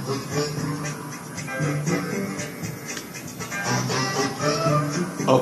A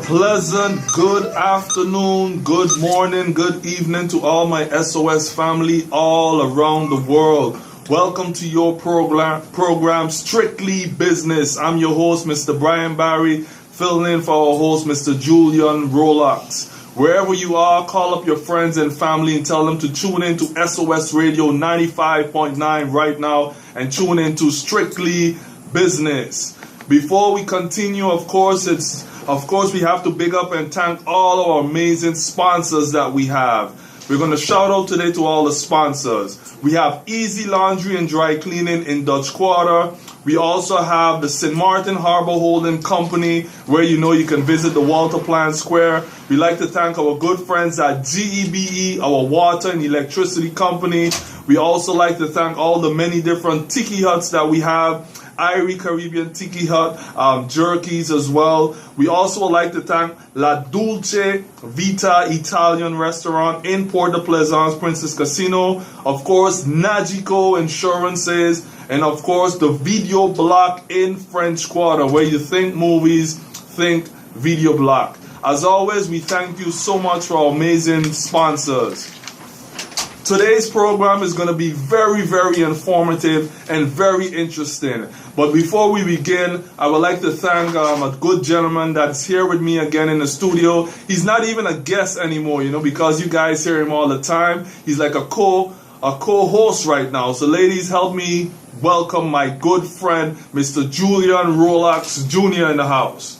pleasant good afternoon, good morning, good evening to all my SOS family all around the world. Welcome to your program Strictly Business. I'm your host, Mr. Bryan Barry, filling in for our host, Mr. Julian Rollocks. Wherever you are, call up your friends and family and tell them to tune in to SOS Radio 95.9 right now and tune in to Strictly Business. Before we continue, of course, we have to big up and thank all of our amazing sponsors that we have. We're going to shout out today to all the sponsors. We have Easy Laundry and Dry Cleaning in Dutch Quarter. We also have the St. Martin Harbor Holding Company, where you can visit the Walter Plant Square. We'd like to thank our good friends at GEBE, our water and electricity company. We also like to thank all the many different tiki huts that we have. Irie Caribbean Tiki Hut, jerkies as well. We also would like to thank La Dulce Vita Italian Restaurant in Port de Plaisance, Princess Casino. Of course, Nagico Insurances. And of course, the Video Block in French Quarter, where you think movies, think Video Block. As always, we thank you so much for our amazing sponsors. Today's program is going to be very, very informative and very interesting. But before we begin, I would like to thank a good gentleman that's here with me again in the studio. He's not even a guest anymore, because you guys hear him all the time. He's like a co-host right now. So ladies, help me welcome my good friend, Mr. Julian Rollocks Jr. in the house.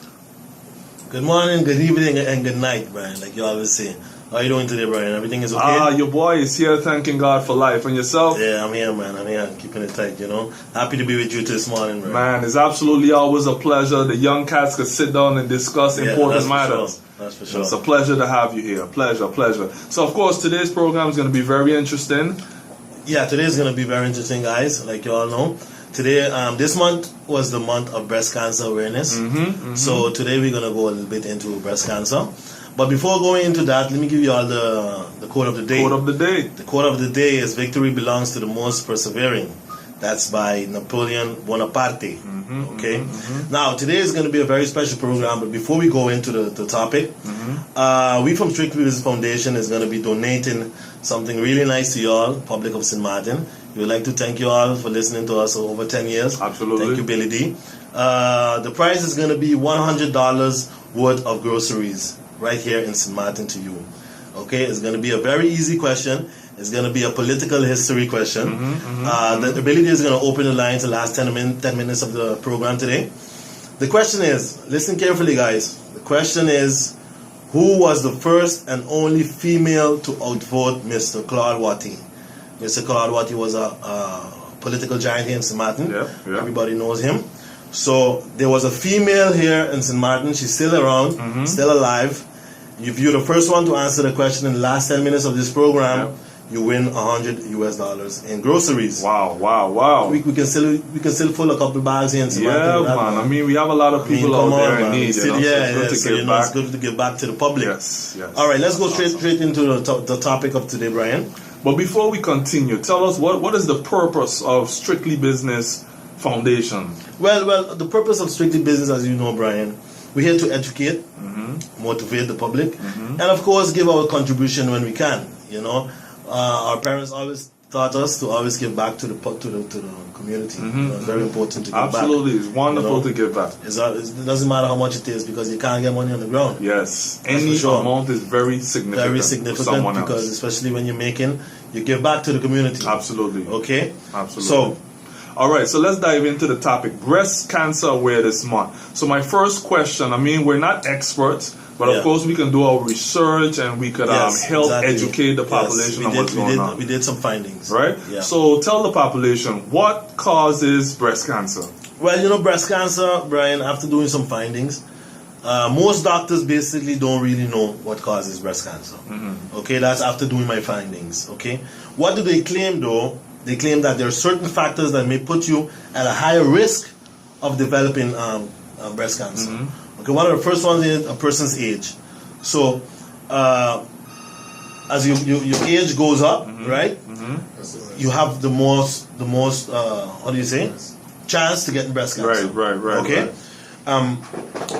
Good morning, good evening, and good night, Brian, like you always say. How are you doing today, Brian? Everything is okay? Your boy is here thanking God for life. And yourself? Yeah, I'm here, man. I'm here, keeping it tight, Happy to be with you this morning, Brian. Man, it's absolutely always a pleasure. The young cats could sit down and discuss important matters. That's for sure. It's a pleasure to have you here. Pleasure. So, of course, today's program is going to be very interesting. Yeah, today's going to be very interesting, guys, like you all know. Today, this month was the month of breast cancer awareness. So today we're going to go a little bit into breast cancer. But before going into that, let me give you all the quote of the day. Quote of the day. The quote of the day is, "Victory belongs to the most persevering." That's by Napoleon Bonaparte. Okay? Now, today is going to be a very special program, but before we go into the topic, we from Strictly Business Foundation is going to be donating something really nice to you all, public of St. Martin. We would like to thank you all for listening to us over 10 years. Absolutely. Thank you, Billy D. The prize is going to be $100 worth of groceries right here in St. Martin to you. Okay, it's going to be a very easy question. It's going to be a political history question. The ability is going to open the lines the last 10 minutes of the program today. The question is, listen carefully, guys. The question is, who was the first and only female to outvote Mr. Claude Watty? Mr. Claude Watty was a political giant here in St. Martin. Yeah. Everybody knows him. So there was a female here in St. Martin. She's still around, still alive. If you're the first one to answer the question in the last 10 minutes of this program, you win $100 in groceries. Wow. We can still fill a couple bags here in St. Martin. Yeah, man. I mean, we have a lot of people out there in need. It's good to give back to the public. Yes. All right, let's go straight into the topic of today, Brian. But before we continue, tell us what is the purpose of Strictly Business Foundation? Well, the purpose of Strictly Business, as you know, Brian, we're here to educate, motivate the public, and of course give our contribution when we can. Our parents always taught us to always give back to the community. It's very important to give back. Absolutely, it's wonderful to give back. It doesn't matter how much it is, because you can't get money on the ground. Yes, any amount is very significant. Very significant, for someone because else. Especially when you're making, you give back to the community. Absolutely. Okay. Absolutely. So. All right, so let's dive into the topic, breast cancer awareness month. So my first question, I mean, we're not experts, but of course we can do our research and we could help educate the population on what's going on. We did some findings. Right? Yeah. So tell the population, what causes breast cancer? Well, breast cancer, Brian, after doing some findings, most doctors basically don't really know what causes breast cancer. Okay, that's after doing my findings. Okay, what do they claim though? They claim that there are certain factors that may put you at a higher risk of developing breast cancer. Okay, one of the first ones is a person's age. So, as your age goes up, right? You have the most how do you say? chance to get breast cancer. Right. Okay.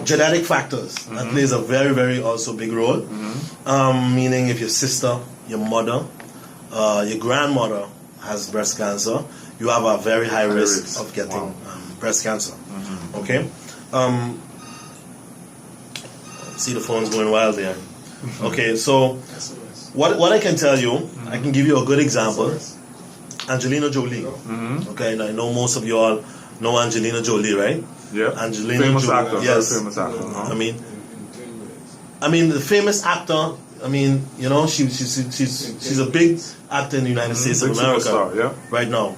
Genetic factors that plays a very, very also big role. Meaning if your sister, your mother, your grandmother has breast cancer, you have a very high risk of getting breast cancer. Okay. See, the phone's going wild there. Okay, so what I can tell you, I can give you a good example. Angelina Jolie. Okay, and I know most of you all know Angelina Jolie, right? Yeah. Angelina famous Jolie. actor. Yes. Very famous actor. I mean, the famous actor. I mean, you know, she's a big actor in the United States of America. Superstar, right now.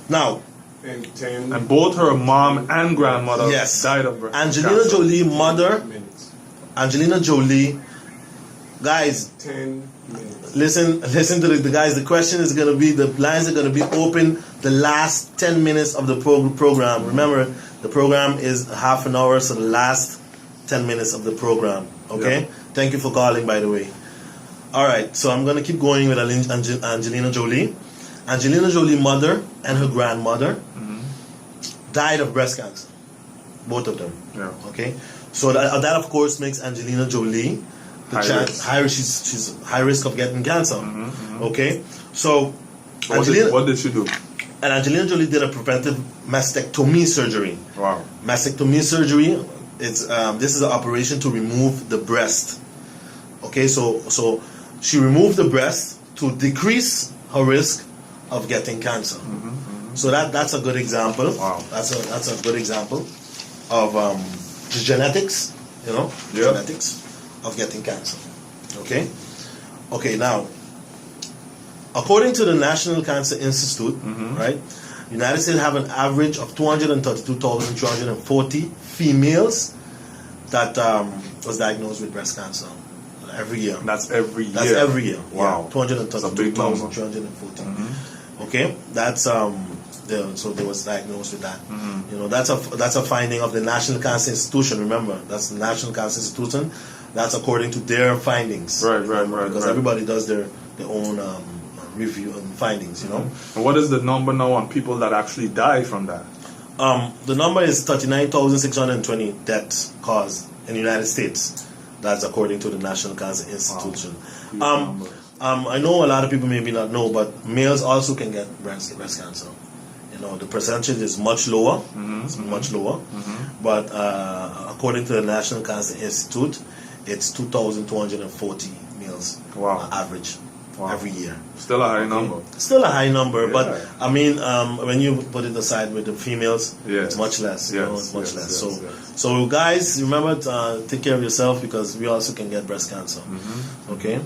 Now. And both her mom and grandmother died of breast cancer. Angelina Jolie mother. Angelina Jolie. Guys, 10 minutes. Listen to the guys. The question is going to be, the lines are going to be open the last 10 minutes of the program. Remember, the program is half an hour, so the last 10 minutes of the program. Okay? Thank you for calling, by the way. All right, so I'm going to keep going with Angelina Jolie. Angelina Jolie mother and her grandmother died of breast cancer. Both of them. Yeah. Okay? So that of course makes Angelina Jolie she's high risk of getting cancer. Okay, so what did she do? And Angelina Jolie did a preventive mastectomy surgery. Wow. Mastectomy surgery. It's this is an operation to remove the breast. Okay, so she removed the breast to decrease her risk of getting cancer. So that's a good example. Wow. That's a good example of the genetics. You know, genetics of getting cancer. Okay, now according to the National Cancer Institute, right, United States have an average of 232,340 females that was diagnosed with breast cancer every year. That's every year. That's every year. Wow. 232,340. Okay, that's so they was diagnosed with that. You know, that's a finding of the National Cancer Institution. Remember, that's the National Cancer Institution. That's according to their findings. Right. Because everybody does their own review and findings. You know. And what is the number now on people that actually die from that? The number is 39,620 deaths caused in the United States. That's according to the National Cancer Institution. Wow. I know a lot of people maybe not know, but males also can get breast cancer. You know, the percentage is much lower. It's much lower. But according to the National Cancer Institute, it's 2,240 males average every year. Still a high number. Still a high number, but I mean, when you put it aside with the females, it's much less. It's much less. So guys, remember to take care of yourself, because we also can get breast cancer. Okay.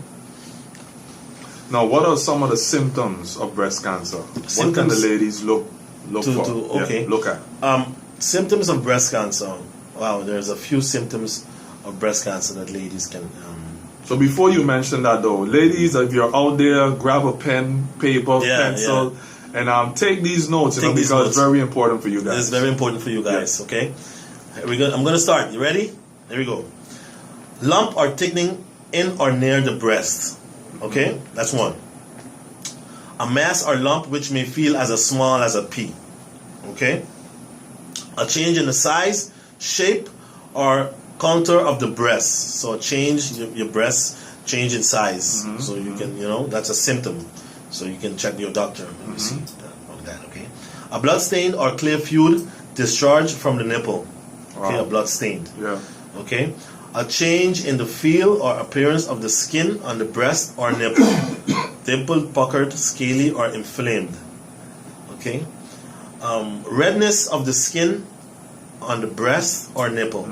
Now, what are some of the symptoms of breast cancer? What can the ladies look for? Look at. Symptoms of breast cancer. Wow, there's a few symptoms of breast cancer that ladies can. So before you mention that, though, ladies, if you're out there, grab a pen, paper, pencil, and take these notes, because it's very important for you guys. It's very important for you guys. Okay. Here we go. I'm going to start. You ready? Here we go. Lump or thickening in or near the breast. Okay, that's one. A mass or lump which may feel as small as a pea. Okay. A change in the size, shape, or contour of the breast. So change your breast, change in size. So you can, that's a symptom. So you can check your doctor. Let me see that. Okay. A blood stained or clear fluid discharge from the nipple. Okay, a blood stained. Yeah. Okay. A change in the feel or appearance of the skin on the breast or nipple. Dimpled, puckered, scaly, or inflamed. Okay. Redness of the skin on the breast or nipple.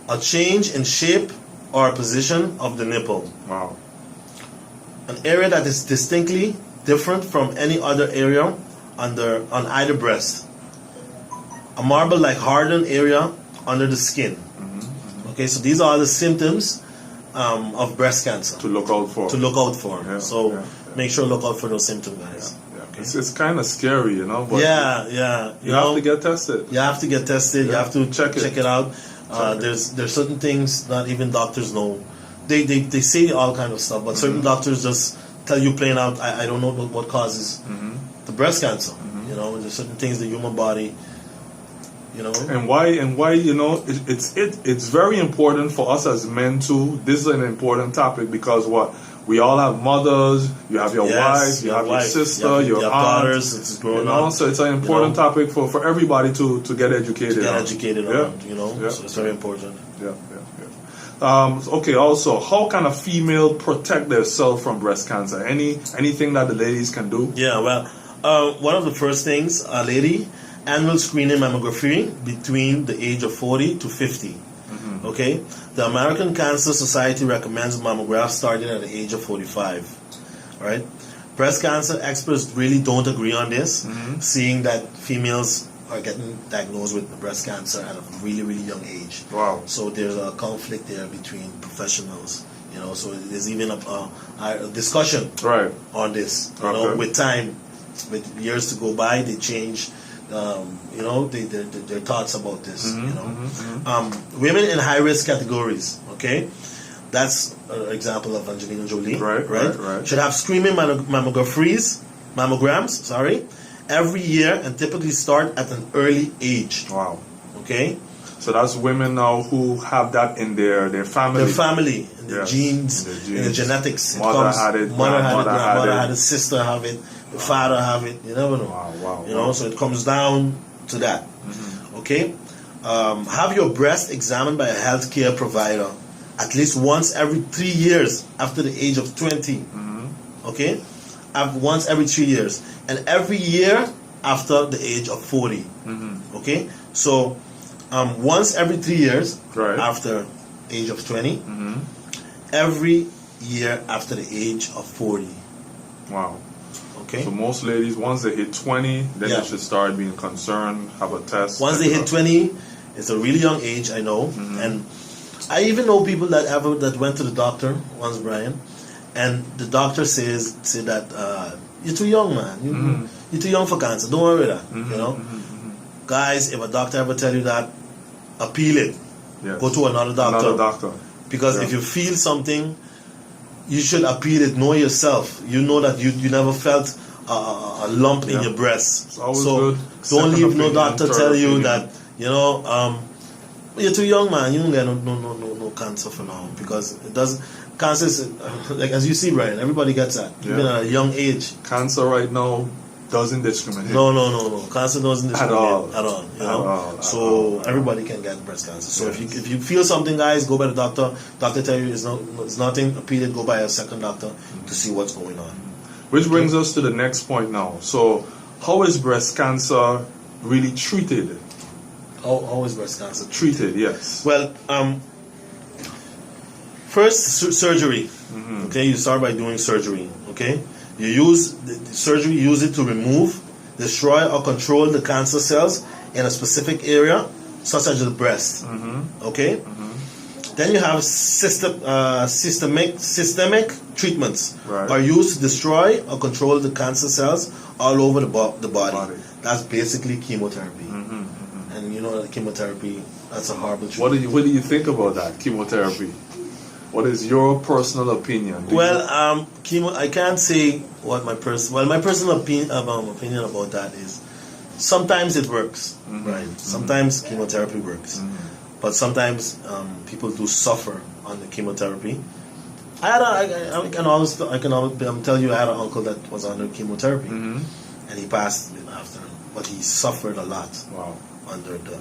A change in shape or position of the nipple. Wow. An area that is distinctly different from any other area on either breast. A marble-like hardened area under the skin. Okay, so these are the symptoms of breast cancer. To look out for. Yeah, make sure to look out for those symptoms, guys. Yeah. Okay. It's kind of scary, But you have to get tested. You have to get tested. You have to check it out. There's certain things not even doctors know. They say all kind of stuff, but certain doctors just tell you plain out, I don't know what causes the breast cancer. You know, there's certain things the human body, you know. And why, you know, it's very important for us as men too. This is an important topic because what? We all have mothers, you have your wife, you have your sister, your aunt, daughters, it's growing up. So it's an important topic for everybody to get educated on. You know, so it's very important. Okay, also, how can a female protect themselves from breast cancer? Anything that the ladies can do? Yeah, well, one of the first things, a lady, annual screening mammography between the age of 40 to 50. Okay, the American Cancer Society recommends mammographs starting at the age of 45. All right, breast cancer experts really don't agree on this, seeing that females are getting diagnosed with breast cancer at a really, really young age. Wow! So there's a conflict there between professionals. You know, so there's even a discussion on this. You know, with time, with years to go by, they change. You know, their thoughts about this. You know, women in high risk categories. Okay, that's an example of Angelina Jolie. Right. Should have screening mammograms. Sorry, every year and typically start at an early age. Wow. Okay. So that's women now who have that in their family. Their family, in their genes, in the genetics. Mother had it, grandmother had it, sister have it, the father have it. You never know. Wow. You know, so it comes down to that. Okay. Have your breast examined by a healthcare provider at least once every 3 years after the age of 20. Okay. Once every 3 years, and every year after the age of 40. Okay. So once every 3 years after age of 20, every year after the age of 40. Wow. Okay. So most ladies, once they hit 20, then they should start being concerned, have a test. Once they hit 20, it's a really young age, I know. And I even know people that went to the doctor once, Brian, and the doctor said that you're too young, man. You're too young for cancer. Don't worry about that. You know, guys, if a doctor ever tell you that, appeal it. Go to another doctor. Because if you feel something, you should appeal it. Know yourself. You know that you never felt a lump in your breast. It's always good. Don't leave no doctor tell you that, you know, you're too young, man. You don't get no cancer for now, because it doesn't. Cancer is like, as you see, Brian. Everybody gets that, even at a young age. Cancer right now doesn't discriminate. No. Cancer doesn't discriminate at all. You know, so everybody can get breast cancer. So if you feel something, guys, go by the doctor. Doctor tell you it's nothing. Appeal it. Go by a second doctor to see what's going on. Which brings us to the next point now. So, how is breast cancer really treated? How is breast cancer treated? Yes. Well, first surgery. Okay, you start by doing surgery. Okay, you use the surgery. Use it to remove, destroy, or control the cancer cells in a specific area, such as the breast. Okay. Then you have systemic treatments are used to destroy or control the cancer cells all over the body. That's basically chemotherapy. And you know that chemotherapy, that's a horrible treatment. What do you think about that, chemotherapy? What is your personal opinion? Chemo. I can't say what my personal opinion about that is. Sometimes it works, right? Sometimes chemotherapy works, but sometimes people do suffer on the chemotherapy. I can always tell you, I had an uncle that was under chemotherapy, and he passed after, but he suffered a lot. Wow. Under the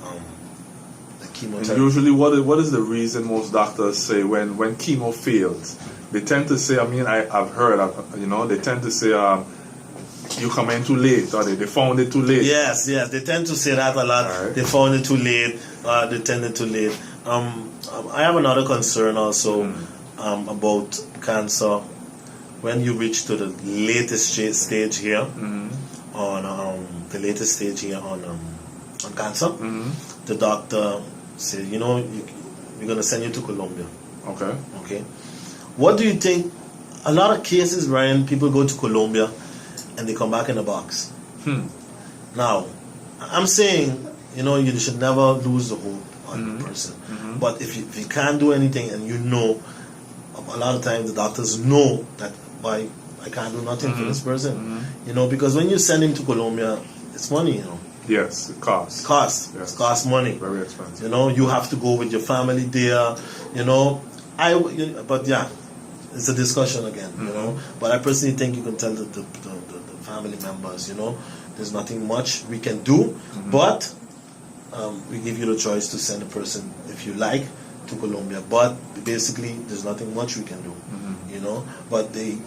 chemotherapy. And usually, what is the reason most doctors say when chemo fails? They tend to say, I've heard, they tend to say, you come in too late, or they found it too late. Yes, they tend to say that a lot. Right. They found it too late, they tended too late. I have another concern also about cancer. When you reach to the latest stage here, on cancer, the doctor said, we're going to send you to Colombia. Okay. What do you think? A lot of cases, Ryan, people go to Colombia and they come back in a box. Now, I'm saying, you should never lose the hope on the person. But if you can't do anything, and a lot of times the doctors know that I can't do nothing for this person. Because when you send him to Colombia, it's money, you know. Yes, it costs. Cost. Yes. It costs money. Very expensive. You know, you have to go with your family there. You know, but yeah, it's a discussion again. You know, but I personally think you can tell the family members. You know, there's nothing much we can do, but we give you the choice to send a person if you like to Colombia. But basically, there's nothing much we can do. You know, but the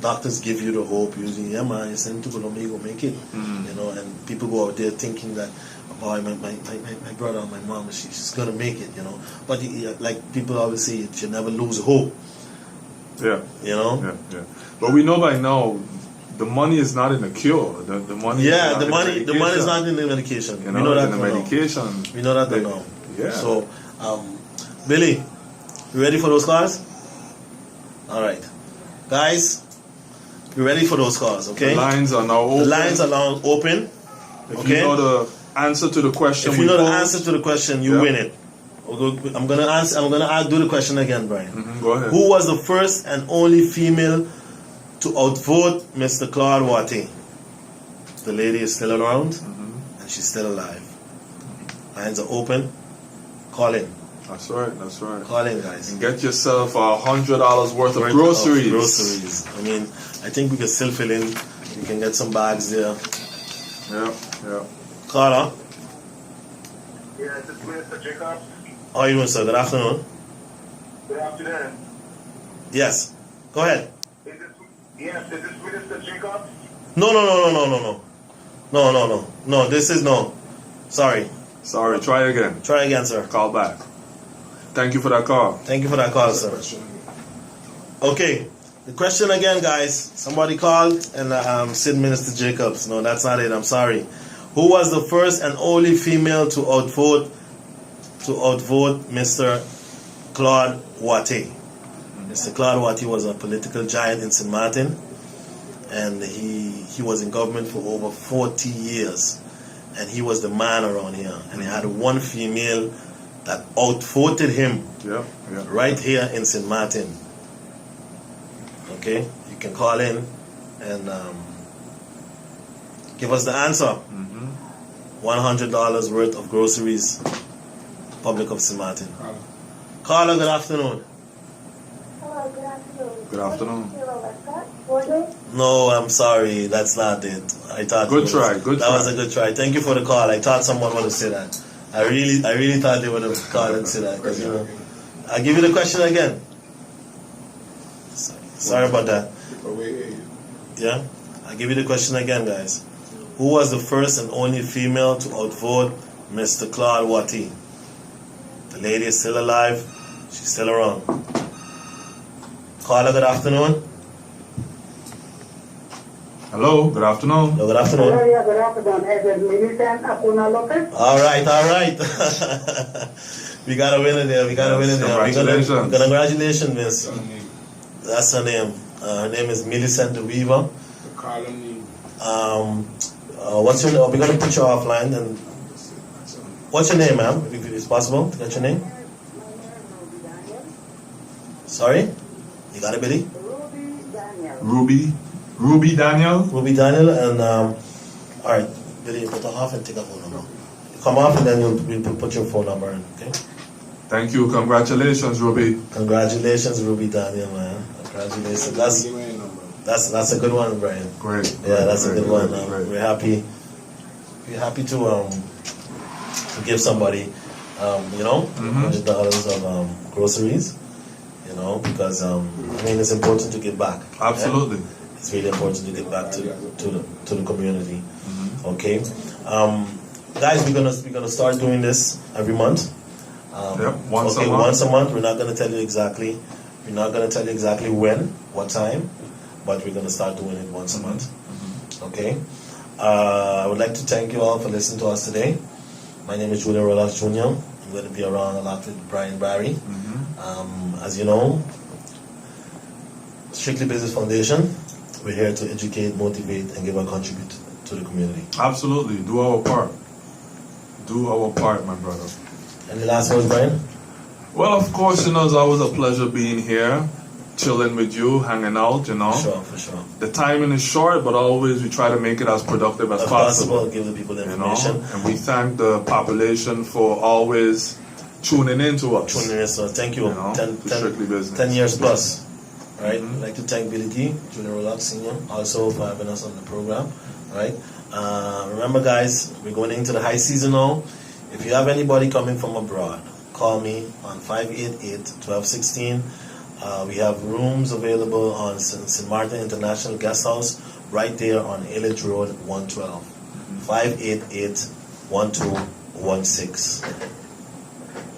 doctors give you the hope using, yeah man, you send him to Colombia, you go make it. You know, and people go out there thinking that, boy, my brother or my mom, she's gonna make it, you know. But like people always say, you should never lose hope. Yeah. You know? Yeah. But we know by now the money is not in the cure. The money Yeah, is not the money is not in the medication. You We know, know that in the for now. medication. We know that now. Yeah. So, Billy, you ready for those calls? All right. Guys, you ready for those calls, okay? The lines are now open. The lines are now open. If Okay. you know the answer to the question, If you know the answer to the question, you win it. I'm gonna do the question again, Brian. Go ahead. Who was the first and only female to outvote Mr. Claude Watte? The lady is still around, and she's still alive. Lines are open. Call in. That's right. Call in, guys. And get yourself $100 worth of groceries. Groceries. I mean, I think we can still fill in. We can get some bags there. Yeah. Caller. Yeah, this is Mr. Jacobs. How are you doing, sir? Good afternoon. Good afternoon. Yes. Go ahead. Is this Minister Jacobs? No. No, this is no. Sorry. Try again. Try again, sir. Call back. Thank you for that call. Thank you for that call, sir. Okay. The question again, guys. Somebody called and said Minister Jacobs. No, that's not it. I'm sorry. Who was the first and only female to outvote Mr. Claude Watte? Mr. Claude Watte was a political giant in St. Martin, and he was in government for over 40 years, and he was the man around here, and he had one female that outvoted him right here in St. Martin. Okay, you can call in and give us the answer. $100 worth of groceries, Public of St. Martin. Carla, good afternoon. Hello, good afternoon. Good afternoon. No, I'm sorry, that's not it. I thought Good try. That was a good try. Thank you for the call. I thought someone would have said that. I really thought they would have called and said that. 'Cause, you know, I'll give you the question again. Sorry about that. Yeah, I'll give you the question again, guys. Who was the first and only female to outvote Mr. Claude Watte? The lady is still alive. She's still around. Caller, good afternoon. Hello, good afternoon. Hello, good afternoon. Yeah, good afternoon. Is it Millicent Acuna Lopez? All right. We got a winner there. Congratulations. Congratulations, miss. That's her name. Her name is Millicent De Weaver. What's your name? We're going to put you offline. And what's your name, ma'am? If it's possible to get your name. Sorry? You got it, Billy? Ruby Daniel. Ruby Daniel. And, all right, Billy, you put her off and take her phone number. You come off and then we'll put your phone number in, okay? Thank you. Congratulations, Ruby. Congratulations, Ruby Daniel, man. Congratulations. That's a good one, Brian. Great. Yeah, that's a good one. Great. We're happy to give somebody, $100 of groceries, because it's important to give back. Absolutely. Yeah? It's really important to give back to the community. Okay, guys, we're gonna start doing this every month. Once a month. Once a month. We're not gonna tell you exactly. We're not gonna tell you exactly when, what time, but we're gonna start doing it once a month. Okay. I would like to thank you all for listening to us today. My name is Julian Rollocks Jr. I'm going to be around a lot with Bryan Barry. As you know, Strictly Business Foundation, we're here to educate, motivate, and give our contribute to the community. Absolutely. Do our part. Do our part, my brother. Any last words, Brian? Well, of course, it's always a pleasure being here. chilling with you, hanging out, you know. For sure. The timing is short, but always we try to make it as productive as possible. Give the people the You information. know, and we thank the population for always tuning in to us. So thank you. You know, to Strictly Business. 10 years plus. Right? I'd like to thank Billy D, Julian Rollocks Sr., also for having us on the program. Right? Remember, guys, we're going into the high season now. If you have anybody coming from abroad, call me on 588-1216. We have rooms available on St. Martin International Guest House right there on Ailage Road 112. 588-1216.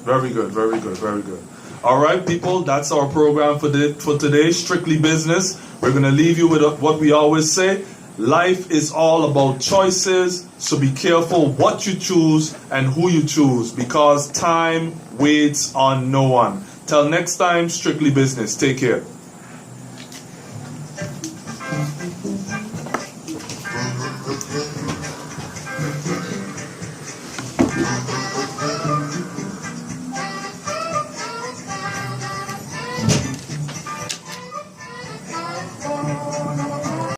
Very good, very good, very good. All right, people, that's our program for today, Strictly Business. We're going to leave you with what we always say. Life is all about choices, so be careful what you choose and who you choose, because time waits on no one. Till next time, Strictly Business. Take care.